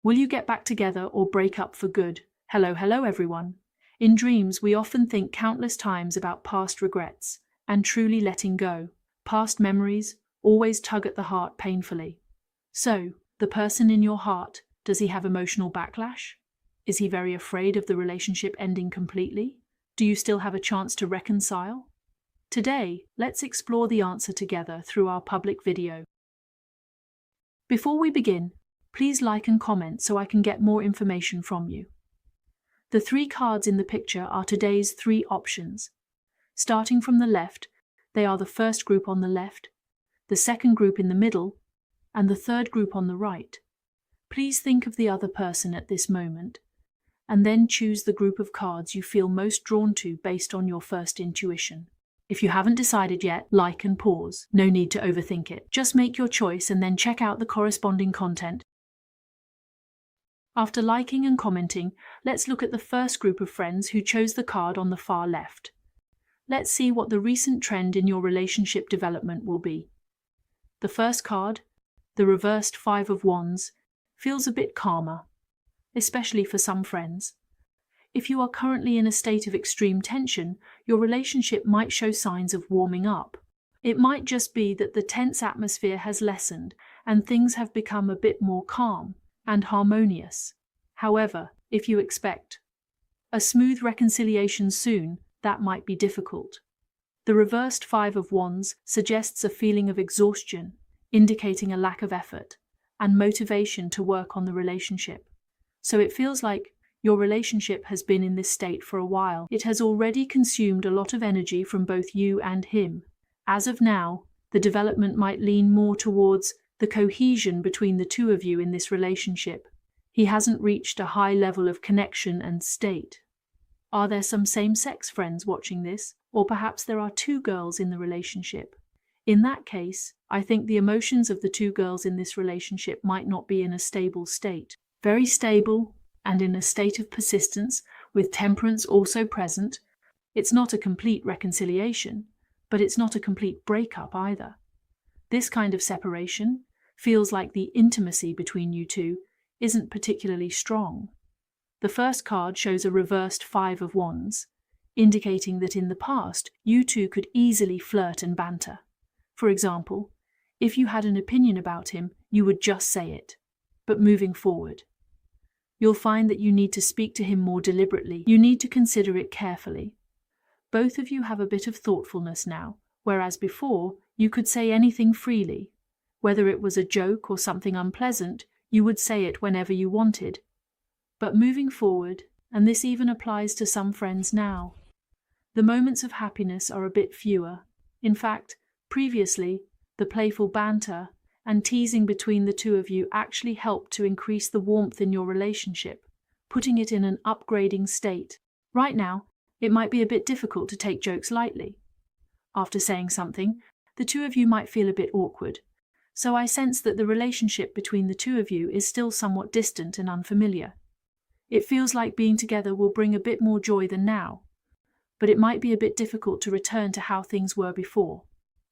Will you get back together or break up for good? Hello, everyone. In dreams, we often think countless times about past regrets and truly letting go. Past memories always tug at the heart painfully. So, the person in your heart, does he have emotional backlash? Is he very afraid of the relationship ending completely? Do you still have a chance to reconcile? Today, let's explore the answer together through our public video. Before we begin, please like and comment so I can get more information from you. The 3 cards in the picture are today's 3 options. Starting from the left, they are the first group on the left, the second group in the middle, and the third group on the right. Please think of the other person at this moment, and then choose the group of cards you feel most drawn to based on your first intuition. If you haven't decided yet, like and pause. No need to overthink it. Just make your choice and then check out the corresponding content. After liking and commenting, let's look at the first group of friends who chose the card on the far left. Let's see what the recent trend in your relationship development will be. The first card, the reversed 5 of Wands, feels a bit calmer, especially for some friends. If you are currently in a state of extreme tension, your relationship might show signs of warming up. It might just be that the tense atmosphere has lessened and things have become a bit more calm and harmonious. However, if you expect a smooth reconciliation soon, that might be difficult. The reversed 5 of Wands suggests a feeling of exhaustion, indicating a lack of effort and motivation to work on the relationship. So it feels like your relationship has been in this state for a while. It has already consumed a lot of energy from both you and him. As of now, the development might lean more towards the cohesion between the two of you in this relationship. He hasn't reached a high level of connection and state. Are there some same-sex friends watching this? Or perhaps there are 2 girls in the relationship? In that case, I think the emotions of the 2 girls in this relationship might not be in a stable state. Very stable and in a state of persistence, with temperance also present. It's not a complete reconciliation, but it's not a complete breakup either. This kind of separation feels like the intimacy between you two isn't particularly strong. The first card shows a reversed 5 of Wands, indicating that in the past, you two could easily flirt and banter. For example, if you had an opinion about him, you would just say it. But moving forward, you'll find that you need to speak to him more deliberately. You need to consider it carefully. Both of you have a bit of thoughtfulness now, whereas before, you could say anything freely. Whether it was a joke or something unpleasant, you would say it whenever you wanted. But moving forward, and this even applies to some friends now, the moments of happiness are a bit fewer. In fact, previously, the playful banter and teasing between the 2 of you actually helped to increase the warmth in your relationship, putting it in an upgrading state. Right now, it might be a bit difficult to take jokes lightly. After saying something, the 2 of you might feel a bit awkward. So I sense that the relationship between the 2 of you is still somewhat distant and unfamiliar. It feels like being together will bring a bit more joy than now, but it might be a bit difficult to return to how things were before.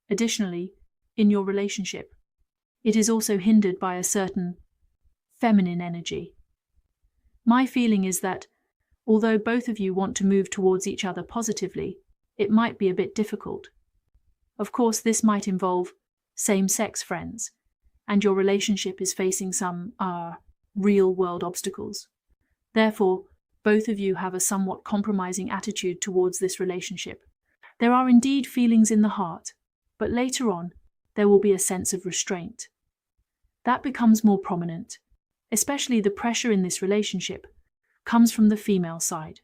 Additionally, in your relationship, it is also hindered by a certain feminine energy. My feeling is that, although both of you want to move towards each other positively, it might be a bit difficult. Of course, this might involve same-sex friends, and your relationship is facing some, real-world obstacles. Therefore, both of you have a somewhat compromising attitude towards this relationship. There are indeed feelings in the heart, but later on, there will be a sense of restraint. That becomes more prominent, especially the pressure in this relationship comes from the female side.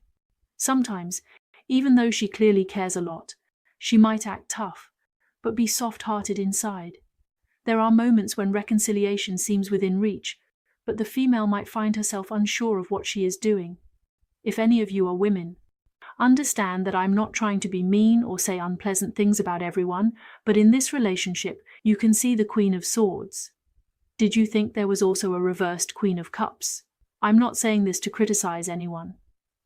Sometimes, even though she clearly cares a lot, she might act tough, but be soft-hearted inside. There are moments when reconciliation seems within reach, but the female might find herself unsure of what she is doing. If any of you are women, understand that I'm not trying to be mean or say unpleasant things about everyone, but in this relationship, you can see the Queen of Swords. Did you think there was also a reversed Queen of Cups? I'm not saying this to criticize anyone,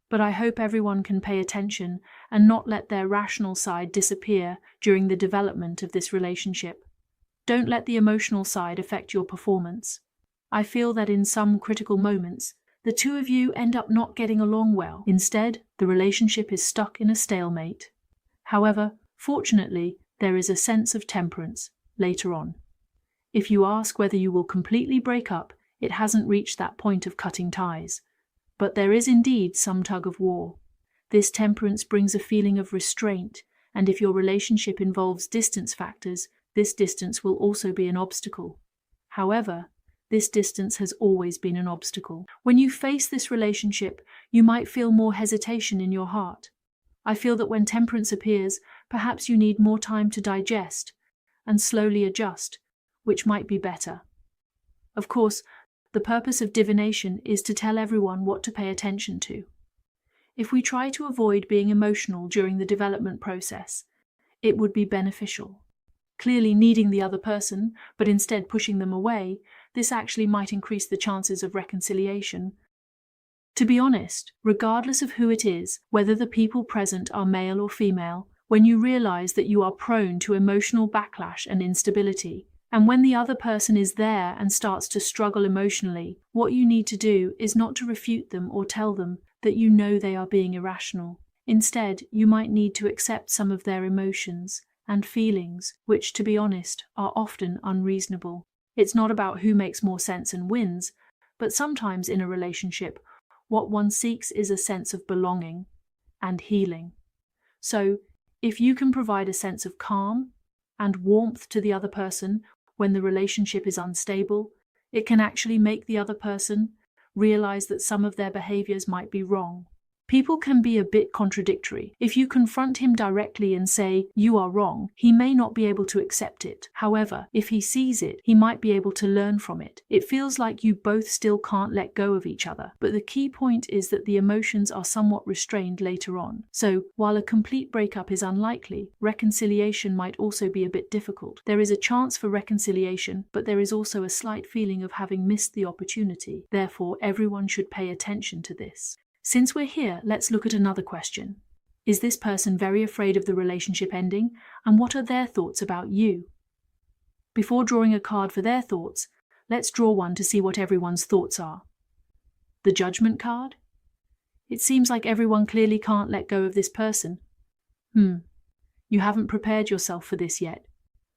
but I hope everyone can pay attention and not let their rational side disappear during the development of this relationship. Don't let the emotional side affect your performance. I feel that in some critical moments, the two of you end up not getting along well. Instead, the relationship is stuck in a stalemate. However, fortunately, there is a sense of temperance later on. If you ask whether you will completely break up, it hasn't reached that point of cutting ties. But there is indeed some tug of war. This temperance brings a feeling of restraint, and if your relationship involves distance factors, this distance will also be an obstacle. However, this distance has always been an obstacle. When you face this relationship, you might feel more hesitation in your heart. I feel that when temperance appears, perhaps you need more time to digest and slowly adjust, which might be better. Of course, the purpose of divination is to tell everyone what to pay attention to. If we try to avoid being emotional during the development process, it would be beneficial. Clearly needing the other person, but instead pushing them away, this actually might increase the chances of reconciliation. To be honest, regardless of who it is, whether the people present are male or female, when you realize that you are prone to emotional backlash and instability, and when the other person is there and starts to struggle emotionally, what you need to do is not to refute them or tell them that you know they are being irrational. Instead, you might need to accept some of their emotions and feelings, which, to be honest, are often unreasonable. It's not about who makes more sense and wins, but sometimes in a relationship, what one seeks is a sense of belonging and healing. So, if you can provide a sense of calm and warmth to the other person when the relationship is unstable, it can actually make the other person realize that some of their behaviors might be wrong. People can be a bit contradictory. If you confront him directly and say, "You are wrong," he may not be able to accept it. However, if he sees it, he might be able to learn from it. It feels like you both still can't let go of each other. But the key point is that the emotions are somewhat restrained later on. So, while a complete breakup is unlikely, reconciliation might also be a bit difficult. There is a chance for reconciliation, but there is also a slight feeling of having missed the opportunity. Therefore, everyone should pay attention to this. Since we're here, let's look at another question. Is this person very afraid of the relationship ending, and what are their thoughts about you? Before drawing a card for their thoughts, let's draw one to see what everyone's thoughts are. The Judgment card? It seems like everyone clearly can't let go of this person. You haven't prepared yourself for this yet.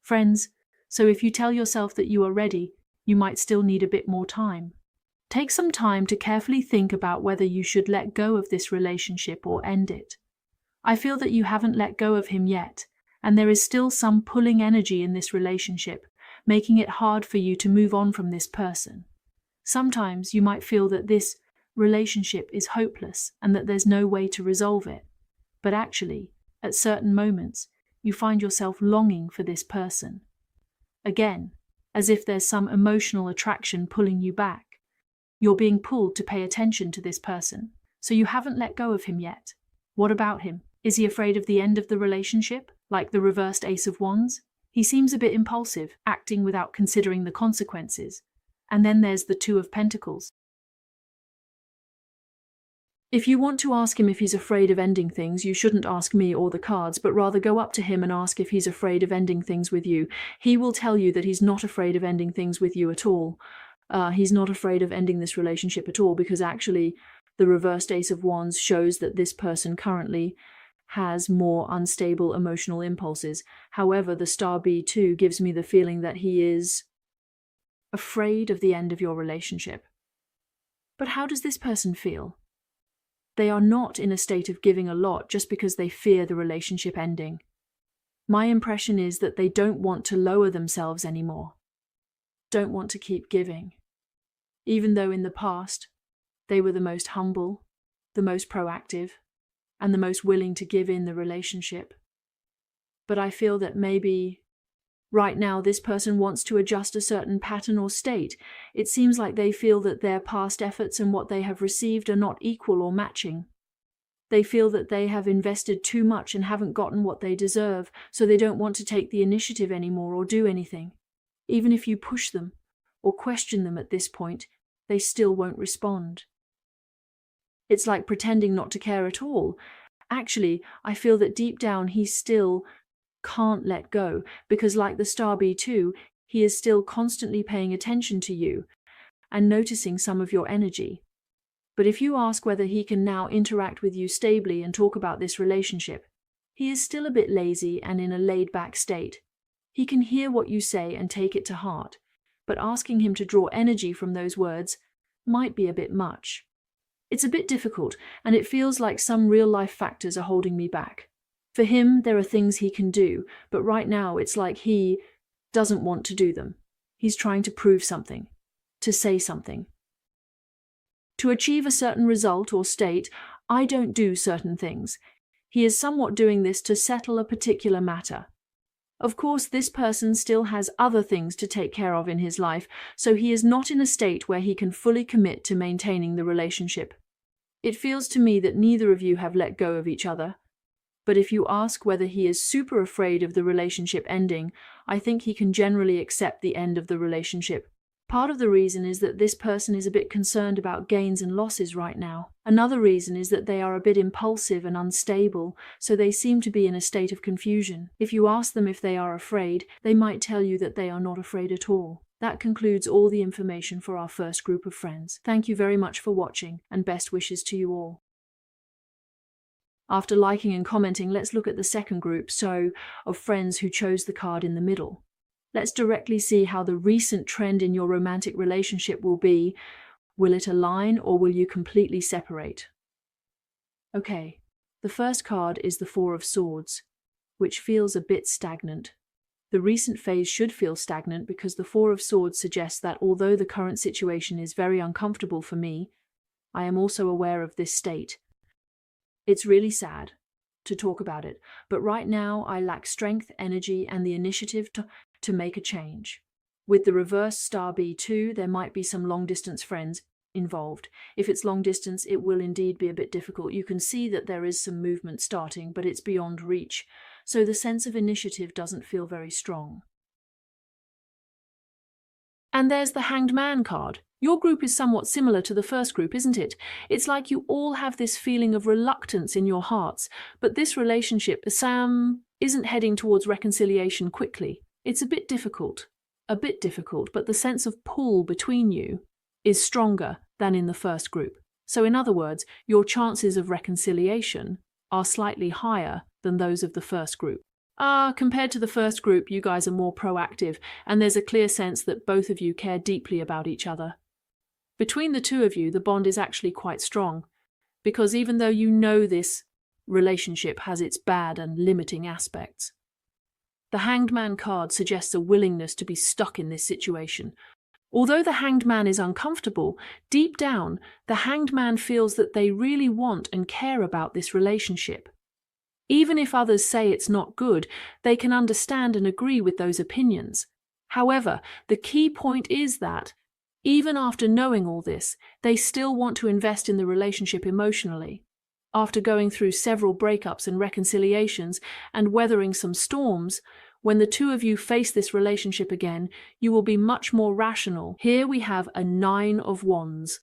Friends, so if you tell yourself that you are ready, you might still need a bit more time. Take some time to carefully think about whether you should let go of this relationship or end it. I feel that you haven't let go of him yet, and there is still some pulling energy in this relationship, making it hard for you to move on from this person. Sometimes you might feel that this relationship is hopeless and that there's no way to resolve it. But actually, at certain moments, you find yourself longing for this person. Again, as if there's some emotional attraction pulling you back. You're being pulled to pay attention to this person, so you haven't let go of him yet. What about him? Is he afraid of the end of the relationship, like the reversed Ace of Wands? He seems a bit impulsive, acting without considering the consequences. And then there's the Two of Pentacles. If you want to ask him if he's afraid of ending things, you shouldn't ask me or the cards, but rather go up to him and ask if he's afraid of ending things with you. He will tell you that he's not afraid of ending things with you at all. He's not afraid of ending this relationship at all, because actually the reversed Ace of Wands shows that this person currently has more unstable emotional impulses. However, the Star B2 gives me the feeling that he is afraid of the end of your relationship. But how does this person feel? They are not in a state of giving a lot just because they fear the relationship ending. My impression is that they don't want to lower themselves anymore, don't want to keep giving. Even though in the past, they were the most humble, the most proactive, and the most willing to give in the relationship. But I feel that maybe right now this person wants to adjust a certain pattern or state. It seems like they feel that their past efforts and what they have received are not equal or matching. They feel that they have invested too much and haven't gotten what they deserve, so they don't want to take the initiative anymore or do anything. Even if you push them or question them at this point, they still won't respond. It's like pretending not to care at all. Actually, I feel that deep down he still can't let go, because like the Star B2, he is still constantly paying attention to you. and noticing some of your energy. But if you ask whether he can now interact with you stably and talk about this relationship, he is still a bit lazy and in a laid-back state. He can hear what you say and take it to heart, but asking him to draw energy from those words might be a bit much. It's a bit difficult, and it feels like some real-life factors are holding me back. For him, there are things he can do, but right now it's like he doesn't want to do them. He's trying to prove something, to say something. To achieve a certain result or state, I don't do certain things. He is somewhat doing this to settle a particular matter. Of course, this person still has other things to take care of in his life, so he is not in a state where he can fully commit to maintaining the relationship. It feels to me that neither of you have let go of each other. But if you ask whether he is super afraid of the relationship ending, I think he can generally accept the end of the relationship. Part of the reason is that this person is a bit concerned about gains and losses right now. Another reason is that they are a bit impulsive and unstable, so they seem to be in a state of confusion. If you ask them if they are afraid, they might tell you that they are not afraid at all. That concludes all the information for our first group of friends. Thank you very much for watching, and best wishes to you all. After liking and commenting, let's look at the second group, of friends who chose the card in the middle. Let's directly see how the recent trend in your romantic relationship will be. Will it align or will you completely separate? Okay, the first card is the Four of Swords, which feels a bit stagnant. The recent phase should feel stagnant because the Four of Swords suggests that although the current situation is very uncomfortable for me, I am also aware of this state. It's really sad to talk about it, but right now I lack strength, energy, and the initiative to make a change. With the reverse star B2, there might be some long-distance friends involved. If it's long distance, it will indeed be a bit difficult. You can see that there is some movement starting, but it's beyond reach, so the sense of initiative doesn't feel very strong. And there's the Hanged Man card. Your group is somewhat similar to the first group, isn't it? It's like you all have this feeling of reluctance in your hearts, but this relationship, isn't heading towards reconciliation quickly. It's a bit difficult, but the sense of pull between you is stronger than in the first group. So in other words, your chances of reconciliation are slightly higher than those of the first group. Compared to the first group, you guys are more proactive, and there's a clear sense that both of you care deeply about each other. Between the two of you, the bond is actually quite strong, because even though you know this relationship has its bad and limiting aspects, the Hanged Man card suggests a willingness to be stuck in this situation. Although the Hanged Man is uncomfortable, deep down, the Hanged Man feels that they really want and care about this relationship. Even if others say it's not good, they can understand and agree with those opinions. However, the key point is that, even after knowing all this, they still want to invest in the relationship emotionally. After going through several breakups and reconciliations and weathering some storms, when the two of you face this relationship again, you will be much more rational. Here we have a Nine of Wands.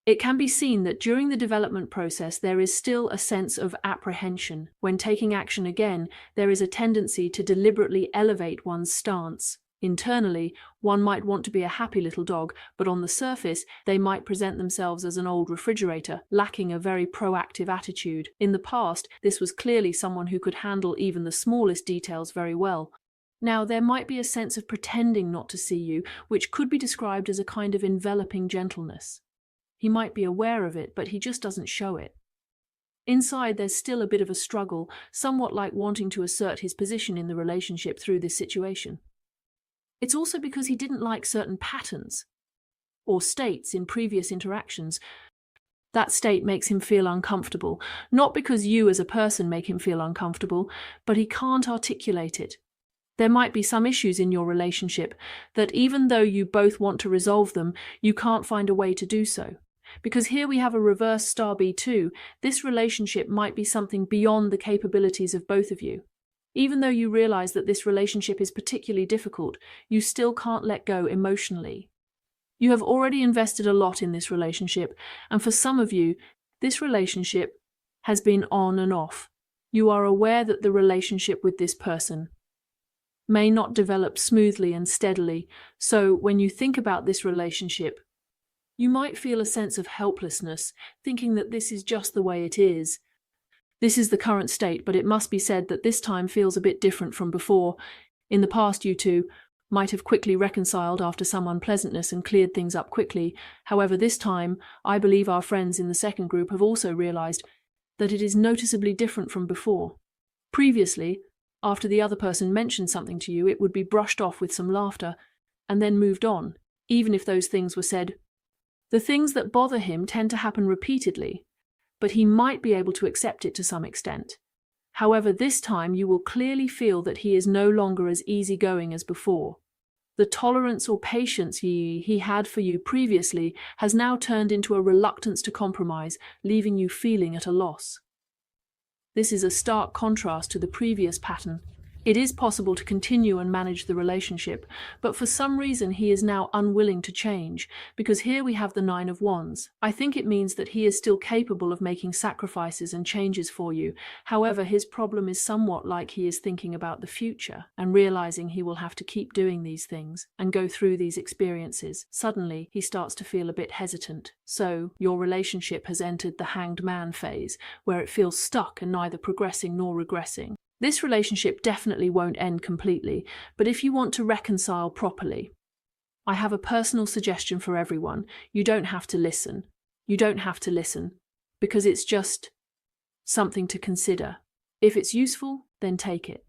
It can be seen that during the development process there is still a sense of apprehension. When taking action again, there is a tendency to deliberately elevate one's stance. Internally, one might want to be a happy little dog, but on the surface, they might present themselves as an old refrigerator, lacking a very proactive attitude. In the past, this was clearly someone who could handle even the smallest details very well. Now, there might be a sense of pretending not to see you, which could be described as a kind of enveloping gentleness. He might be aware of it, but he just doesn't show it. Inside, there's still a bit of a struggle, somewhat like wanting to assert his position in the relationship through this situation. It's also because he didn't like certain patterns or states in previous interactions. That state makes him feel uncomfortable, not because you as a person make him feel uncomfortable, but he can't articulate it. There might be some issues in your relationship that even though you both want to resolve them, you can't find a way to do so. Because here we have a reverse star B2, this relationship might be something beyond the capabilities of both of you. Even though you realize that this relationship is particularly difficult, you still can't let go emotionally. You have already invested a lot in this relationship, and for some of you, this relationship has been on and off. You are aware that the relationship with this person may not develop smoothly and steadily. So when you think about this relationship, you might feel a sense of helplessness, thinking that this is just the way it is. This is the current state, but it must be said that this time feels a bit different from before. In the past, you two might have quickly reconciled after some unpleasantness and cleared things up quickly. However, this time, I believe our friends in the second group have also realized that it is noticeably different from before. Previously, after the other person mentioned something to you, it would be brushed off with some laughter and then moved on, even if those things were said. The things that bother him tend to happen repeatedly, but he might be able to accept it to some extent. However, this time you will clearly feel that he is no longer as easygoing as before. The tolerance or patience he had for you previously has now turned into a reluctance to compromise, leaving you feeling at a loss. This is a stark contrast to the previous pattern. It is possible to continue and manage the relationship, but for some reason he is now unwilling to change, because here we have the Nine of Wands. I think it means that he is still capable of making sacrifices and changes for you. However, his problem is somewhat like he is thinking about the future and realizing he will have to keep doing these things and go through these experiences. Suddenly, he starts to feel a bit hesitant. So, your relationship has entered the Hanged Man phase, where it feels stuck and neither progressing nor regressing. This relationship definitely won't end completely, but if you want to reconcile properly, I have a personal suggestion for everyone. You don't have to listen. You don't have to listen, because it's just something to consider. If it's useful, then take it.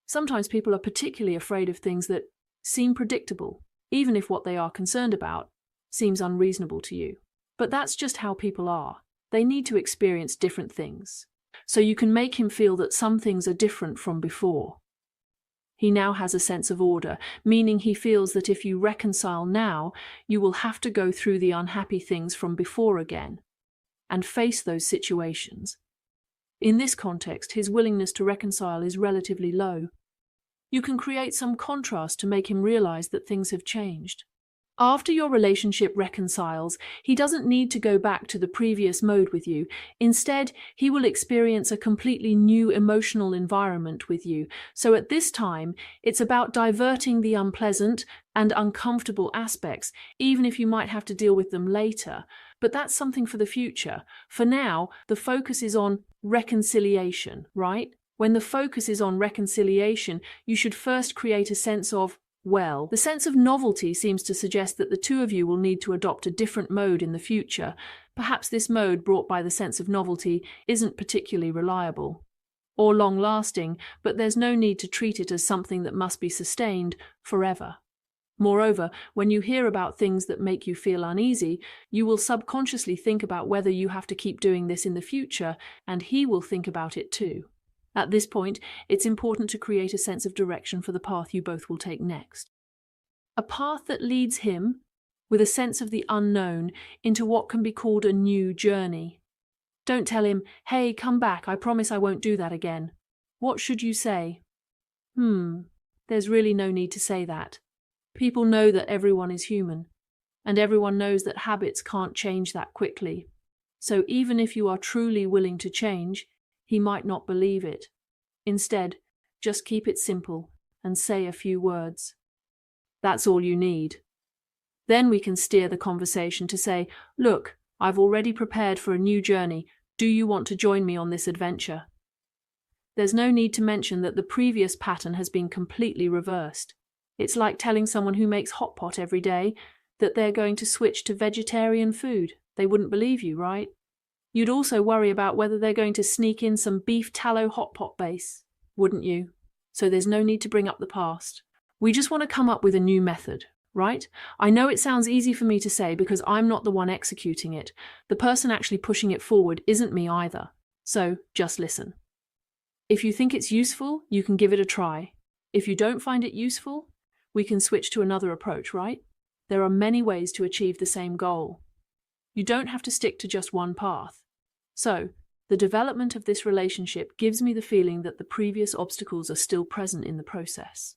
Sometimes people are particularly afraid of things that seem predictable, even if what they are concerned about seems unreasonable to you. But that's just how people are. They need to experience different things. So you can make him feel that some things are different from before. He now has a sense of order, meaning he feels that if you reconcile now, you will have to go through the unhappy things from before again and face those situations. In this context, his willingness to reconcile is relatively low. You can create some contrast to make him realize that things have changed. After your relationship reconciles, he doesn't need to go back to the previous mode with you. Instead, he will experience a completely new emotional environment with you. So at this time, it's about diverting the unpleasant and uncomfortable aspects, even if you might have to deal with them later. But that's something for the future. For now, the focus is on reconciliation, right? When the focus is on reconciliation, you should first create a sense of the sense of novelty seems to suggest that the two of you will need to adopt a different mode in the future. Perhaps this mode brought by the sense of novelty isn't particularly reliable or long-lasting, but there's no need to treat it as something that must be sustained forever. Moreover, when you hear about things that make you feel uneasy, you will subconsciously think about whether you have to keep doing this in the future, and he will think about it too. At this point, it's important to create a sense of direction for the path you both will take next. A path that leads him, with a sense of the unknown, into what can be called a new journey. Don't tell him, "Hey, come back, I promise I won't do that again." What should you say? There's really no need to say that. People know that everyone is human, and everyone knows that habits can't change that quickly. So even if you are truly willing to change, he might not believe it. Instead, just keep it simple and say a few words. That's all you need. Then we can steer the conversation to say, "Look, I've already prepared for a new journey. Do you want to join me on this adventure?" There's no need to mention that the previous pattern has been completely reversed. It's like telling someone who makes hot pot every day that they're going to switch to vegetarian food. They wouldn't believe you, right? You'd also worry about whether they're going to sneak in some beef tallow hot pot base, wouldn't you? So there's no need to bring up the past. We just want to come up with a new method, right? I know it sounds easy for me to say because I'm not the one executing it. The person actually pushing it forward isn't me either. So just listen. If you think it's useful, you can give it a try. If you don't find it useful, we can switch to another approach, right? There are many ways to achieve the same goal. You don't have to stick to just one path. So, the development of this relationship gives me the feeling that the previous obstacles are still present in the process.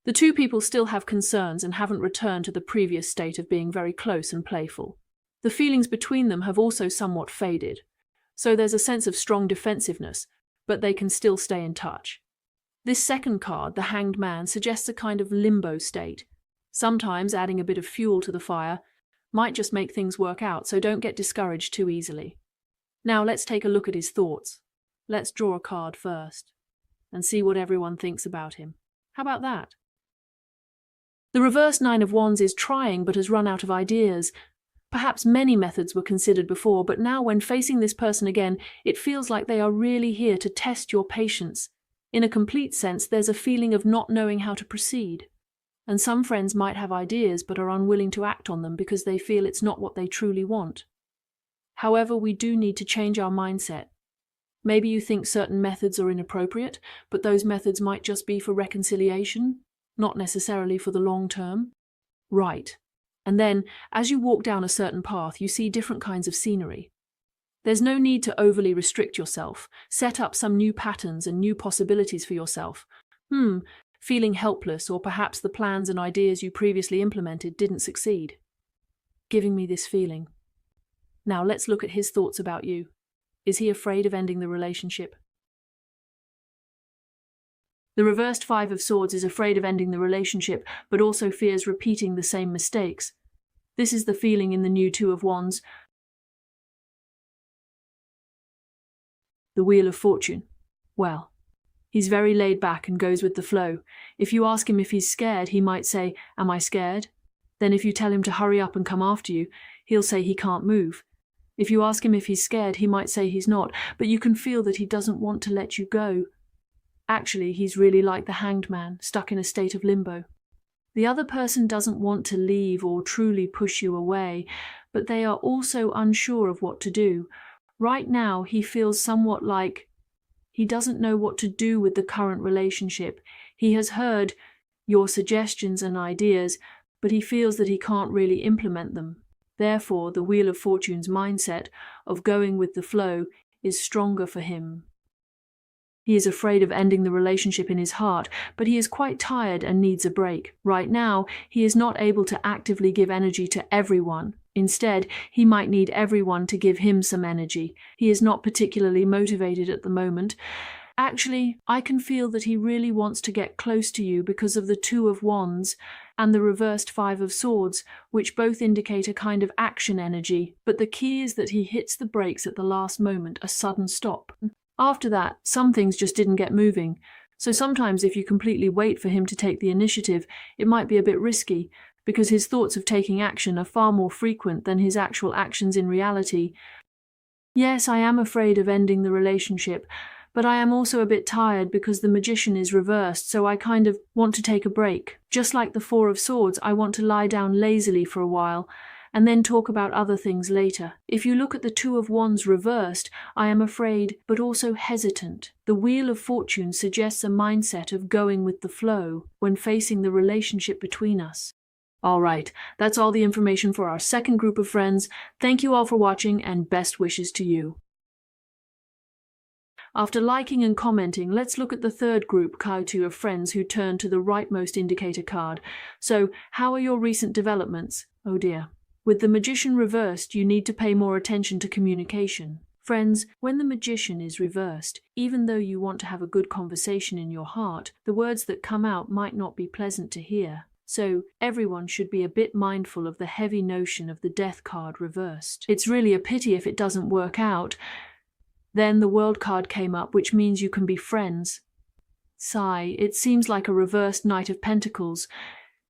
The two people still have concerns and haven't returned to the previous state of being very close and playful. The feelings between them have also somewhat faded. So there's a sense of strong defensiveness, but they can still stay in touch. This second card, the Hanged Man, suggests a kind of limbo state. Sometimes adding a bit of fuel to the fire might just make things work out, so don't get discouraged too easily. Now let's take a look at his thoughts. Let's draw a card first and see what everyone thinks about him. How about that? The reverse Nine of Wands is trying but has run out of ideas. Perhaps many methods were considered before, but now when facing this person again, it feels like they are really here to test your patience. In a complete sense, there's a feeling of not knowing how to proceed. And some friends might have ideas but are unwilling to act on them because they feel it's not what they truly want. However, we do need to change our mindset. Maybe you think certain methods are inappropriate, but those methods might just be for reconciliation, not necessarily for the long term. Right. And then, as you walk down a certain path, you see different kinds of scenery. There's no need to overly restrict yourself. Set up some new patterns and new possibilities for yourself. Feeling helpless, or perhaps the plans and ideas you previously implemented didn't succeed. Giving me this feeling. Now let's look at his thoughts about you. Is he afraid of ending the relationship? The reversed Five of Swords is afraid of ending the relationship, but also fears repeating the same mistakes. This is the feeling in the new Two of Wands. The Wheel of Fortune. Well, he's very laid back and goes with the flow. If you ask him if he's scared, he might say, "Am I scared?" Then if you tell him to hurry up and come after you, he'll say he can't move. If you ask him if he's scared, he might say he's not, but you can feel that he doesn't want to let you go. Actually, he's really like the Hanged Man, stuck in a state of limbo. The other person doesn't want to leave or truly push you away, but they are also unsure of what to do. Right now, he feels somewhat like he doesn't know what to do with the current relationship. He has heard your suggestions and ideas, but he feels that he can't really implement them. Therefore, the Wheel of Fortune's mindset of going with the flow is stronger for him. He is afraid of ending the relationship in his heart, but he is quite tired and needs a break. Right now, he is not able to actively give energy to everyone. Instead, he might need everyone to give him some energy. He is not particularly motivated at the moment. Actually, I can feel that he really wants to get close to you because of the Two of Wands and the reversed Five of Swords, which both indicate a kind of action energy, but the key is that he hits the brakes at the last moment, a sudden stop. After that, some things just didn't get moving, so sometimes if you completely wait for him to take the initiative, it might be a bit risky, because his thoughts of taking action are far more frequent than his actual actions in reality. Yes, I am afraid of ending the relationship, but I am also a bit tired because the Magician is reversed, so I kind of want to take a break. Just like the Four of Swords, I want to lie down lazily for a while, and then talk about other things later. If you look at the Two of Wands reversed, I am afraid, but also hesitant. The Wheel of Fortune suggests a mindset of going with the flow when facing the relationship between us. All right, that's all the information for our second group of friends. Thank you all for watching, and best wishes to you. After liking and commenting, let's look at the third group, Kaitu, of friends who turn to the rightmost indicator card. So, how are your recent developments? Oh dear. With the Magician reversed, you need to pay more attention to communication. Friends, when the Magician is reversed, even though you want to have a good conversation in your heart, the words that come out might not be pleasant to hear. So, everyone should be a bit mindful of the heavy notion of the Death card reversed. It's really a pity if it doesn't work out. Then the World card came up, which means you can be friends. Sigh, it seems like a reversed Knight of Pentacles.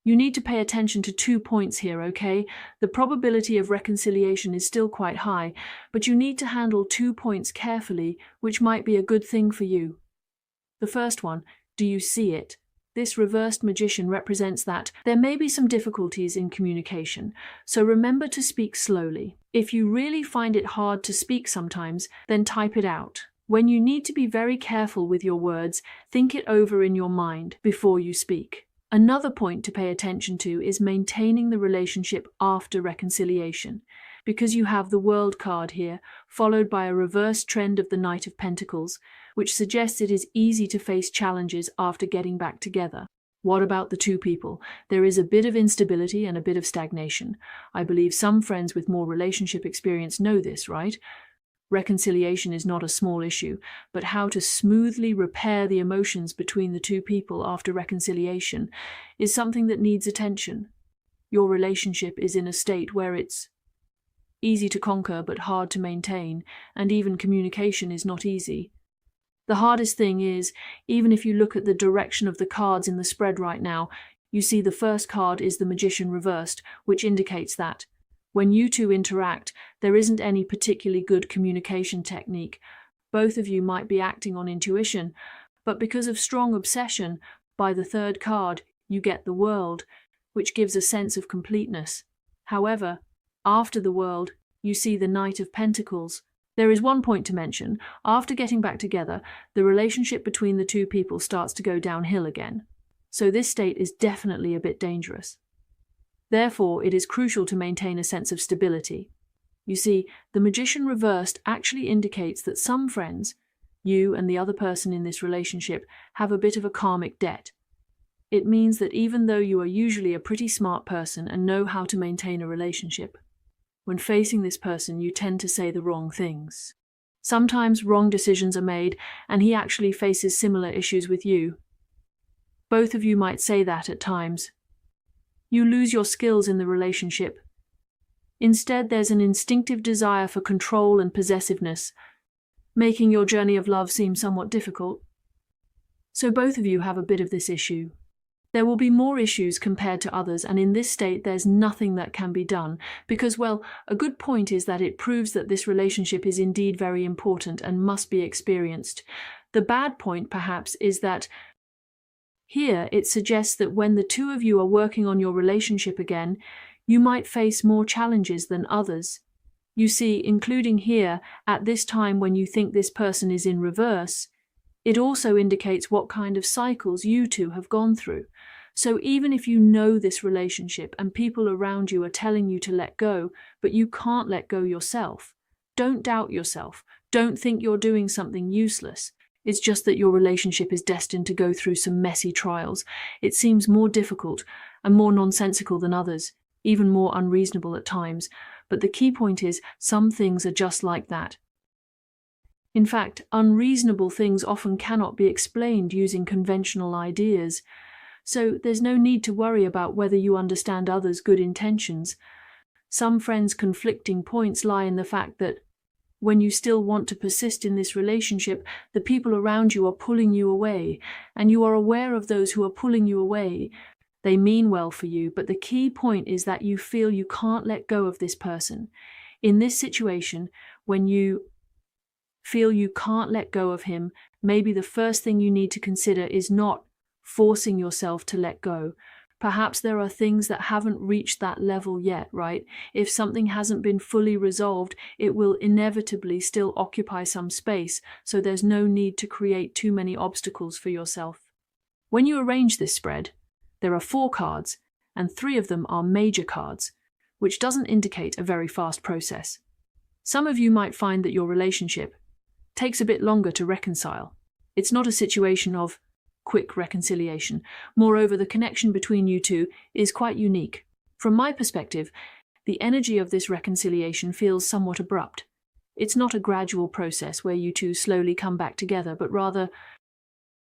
You need to pay attention to 2 points here, okay? The probability of reconciliation is still quite high, but you need to handle 2 points carefully, which might be a good thing for you. The first one, do you see it? This reversed Magician represents that there may be some difficulties in communication, so remember to speak slowly. If you really find it hard to speak sometimes, then type it out. When you need to be very careful with your words, think it over in your mind before you speak. Another point to pay attention to is maintaining the relationship after reconciliation, because you have the World card here, followed by a reverse trend of the Knight of Pentacles, which suggests it is easy to face challenges after getting back together. What about the two people? There is a bit of instability and a bit of stagnation. I believe some friends with more relationship experience know this, right? Reconciliation is not a small issue, but how to smoothly repair the emotions between the two people after reconciliation is something that needs attention. Your relationship is in a state where it's easy to conquer but hard to maintain, and even communication is not easy. The hardest thing is, even if you look at the direction of the cards in the spread right now, you see the first card is the Magician reversed, which indicates that when you two interact, there isn't any particularly good communication technique. Both of you might be acting on intuition, but because of strong obsession, by the third card, you get the World, which gives a sense of completeness. However, after the World, you see the Knight of Pentacles. There is one point to mention. After getting back together, the relationship between the two people starts to go downhill again. So this state is definitely a bit dangerous. Therefore, it is crucial to maintain a sense of stability. You see, the Magician reversed actually indicates that some friends, you and the other person in this relationship, have a bit of a karmic debt. It means that even though you are usually a pretty smart person and know how to maintain a relationship, when facing this person you tend to say the wrong things. Sometimes wrong decisions are made, and he actually faces similar issues with you. Both of you might say that at times. You lose your skills in the relationship. Instead, there's an instinctive desire for control and possessiveness, making your journey of love seem somewhat difficult. So both of you have a bit of this issue. There will be more issues compared to others, and in this state there's nothing that can be done, because, well, a good point is that it proves that this relationship is indeed very important and must be experienced. The bad point, perhaps, is that here it suggests that when the two of you are working on your relationship again, you might face more challenges than others. You see, including here, at this time when you think this person is in reverse, it also indicates what kind of cycles you two have gone through. So even if you know this relationship and people around you are telling you to let go, but you can't let go yourself, don't doubt yourself. Don't think you're doing something useless. It's just that your relationship is destined to go through some messy trials. It seems more difficult and more nonsensical than others, even more unreasonable at times. But the key point is, some things are just like that. In fact, unreasonable things often cannot be explained using conventional ideas. So there's no need to worry about whether you understand others' good intentions. Some friends' conflicting points lie in the fact that when you still want to persist in this relationship, the people around you are pulling you away, and you are aware of those who are pulling you away. They mean well for you, but the key point is that you feel you can't let go of this person. In this situation, when you feel you can't let go of him, maybe the first thing you need to consider is not forcing yourself to let go. Perhaps there are things that haven't reached that level yet, right? If something hasn't been fully resolved, it will inevitably still occupy some space, so there's no need to create too many obstacles for yourself. When you arrange this spread, there are 4 cards, and 3 of them are major cards, which doesn't indicate a very fast process. Some of you might find that your relationship takes a bit longer to reconcile. It's not a situation of quick reconciliation. Moreover, the connection between you two is quite unique. From my perspective, the energy of this reconciliation feels somewhat abrupt. It's not a gradual process where you two slowly come back together, but rather,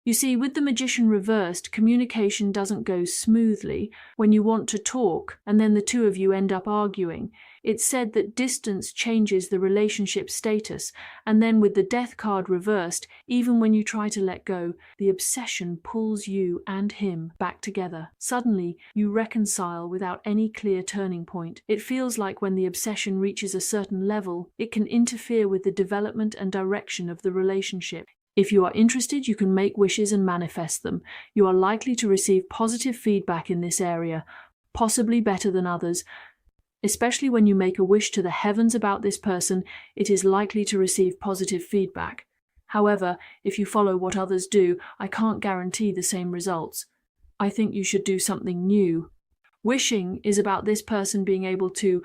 you see, with the Magician reversed, communication doesn't go smoothly. When you want to talk, and then the two of you end up arguing, it's said that distance changes the relationship status, and then with the Death card reversed, even when you try to let go, the obsession pulls you and him back together. Suddenly, you reconcile without any clear turning point. It feels like when the obsession reaches a certain level, it can interfere with the development and direction of the relationship. If you are interested, you can make wishes and manifest them. You are likely to receive positive feedback in this area, possibly better than others. Especially when you make a wish to the heavens about this person, it is likely to receive positive feedback. However, if you follow what others do, I can't guarantee the same results. I think you should do something new. Wishing is about this person being able to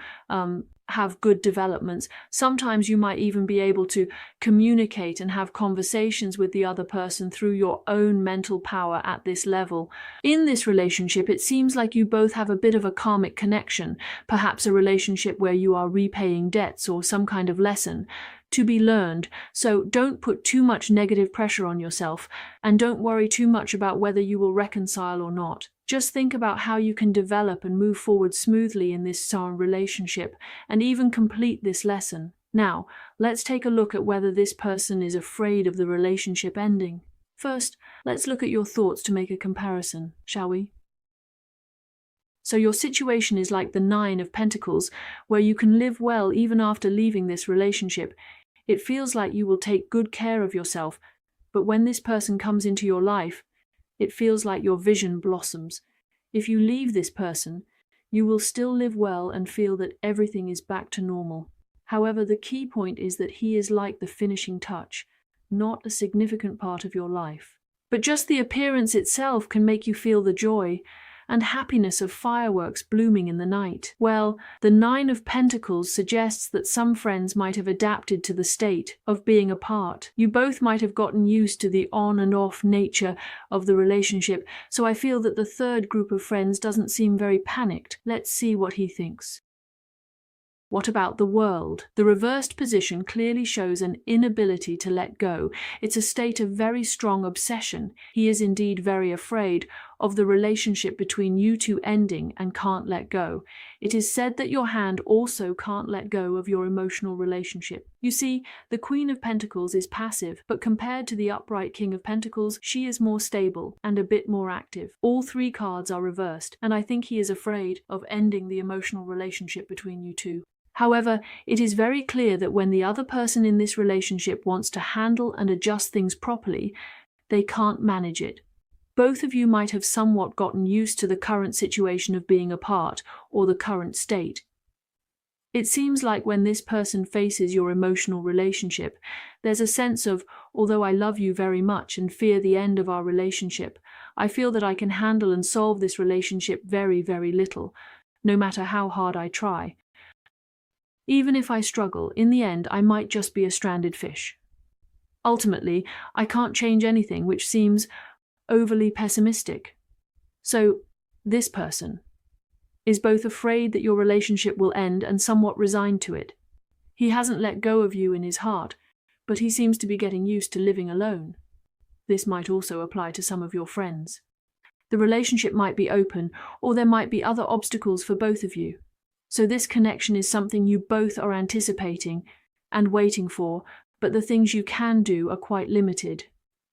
have good developments. Sometimes you might even be able to communicate and have conversations with the other person through your own mental power at this level. In this relationship, it seems like you both have a bit of a karmic connection, perhaps a relationship where you are repaying debts or some kind of lesson. to be learned, so don't put too much negative pressure on yourself, and don't worry too much about whether you will reconcile or not. Just think about how you can develop and move forward smoothly in this relationship, and even complete this lesson. Now, let's take a look at whether this person is afraid of the relationship ending. First, let's look at your thoughts to make a comparison, shall we? So your situation is like the 9 of Pentacles, where you can live well even after leaving this relationship. It feels like you will take good care of yourself, but when this person comes into your life, it feels like your vision blossoms. If you leave this person, you will still live well and feel that everything is back to normal. However, the key point is that he is like the finishing touch, not a significant part of your life. But just the appearance itself can make you feel the joy and happiness of fireworks blooming in the night. Well, the 9 of Pentacles suggests that some friends might have adapted to the state of being apart. You both might have gotten used to the on and off nature of the relationship, so I feel that the third group of friends doesn't seem very panicked. Let's see what he thinks. What about the World? The reversed position clearly shows an inability to let go. It's a state of very strong obsession. He is indeed very afraid of the relationship between you two ending and can't let go. It is said that your hand also can't let go of your emotional relationship. You see, the Queen of Pentacles is passive, but compared to the upright King of Pentacles, she is more stable and a bit more active. All 3 cards are reversed, and I think he is afraid of ending the emotional relationship between you two. However, it is very clear that when the other person in this relationship wants to handle and adjust things properly, they can't manage it. Both of you might have somewhat gotten used to the current situation of being apart, or the current state. It seems like when this person faces your emotional relationship, there's a sense of, although I love you very much and fear the end of our relationship, I feel that I can handle and solve this relationship very, very little, no matter how hard I try. Even if I struggle, in the end I might just be a stranded fish. Ultimately, I can't change anything, which seems overly pessimistic. So, this person is both afraid that your relationship will end and somewhat resigned to it. He hasn't let go of you in his heart, but he seems to be getting used to living alone. This might also apply to some of your friends. The relationship might be open, or there might be other obstacles for both of you. So this connection is something you both are anticipating and waiting for, but the things you can do are quite limited.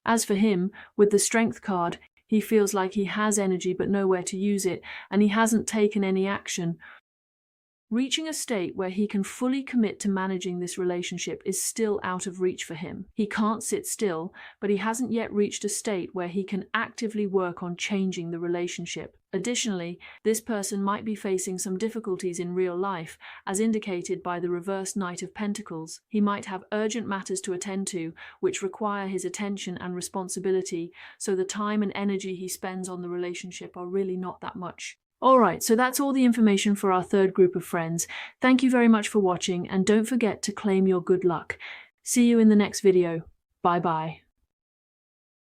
As for him, with the Strength card, he feels like he has energy but nowhere to use it, and he hasn't taken any action. Reaching a state where he can fully commit to managing this relationship is still out of reach for him. He can't sit still, but he hasn't yet reached a state where he can actively work on changing the relationship. Additionally, this person might be facing some difficulties in real life, as indicated by the reverse Knight of Pentacles. He might have urgent matters to attend to, which require his attention and responsibility, so the time and energy he spends on the relationship are really not that much. Alright, so that's all the information for our third group of friends. Thank you very much for watching, and don't forget to claim your good luck. See you in the next video. Bye bye.